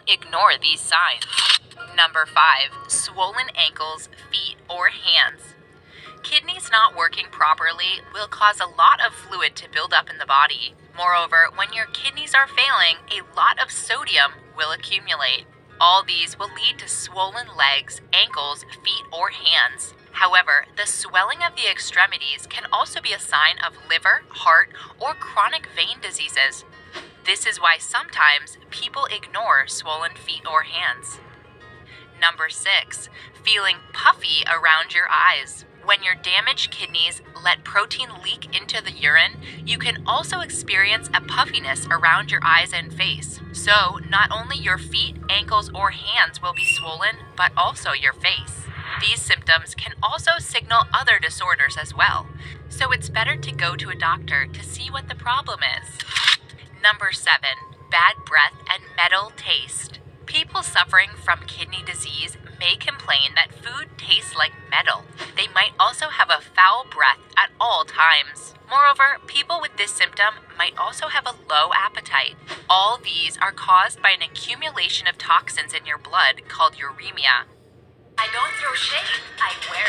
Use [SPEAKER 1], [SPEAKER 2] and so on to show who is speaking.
[SPEAKER 1] Ignore these signs. Number 5. Swollen ankles, feet, or hands. Kidneys not working properly will cause a lot of fluid to build up in the body. Moreover, when your kidneys are failing, a lot of sodium will accumulate. All these will lead to swollen legs, ankles, feet, or hands. However, the swelling of the extremities can also be a sign of liver, heart, or chronic vein diseases. This is why sometimes people ignore swollen feet or hands. Number 6. Feeling puffy around your eyes. When your damaged kidneys let protein leak into the urine, you can also experience a puffiness around your eyes and face. So, not only your feet, ankles, or hands will be swollen, but also your face. These symptoms can also signal other disorders as well. So it's better to go to a doctor to see what the problem is. Number 7. Bad breath and metal taste. People suffering from kidney disease may complain that food tastes like metal. They might also have a foul breath at all times. Moreover, people with this symptom might also have a low appetite. All these are caused by an accumulation of toxins in your blood called uremia. I don't throw shade, I wear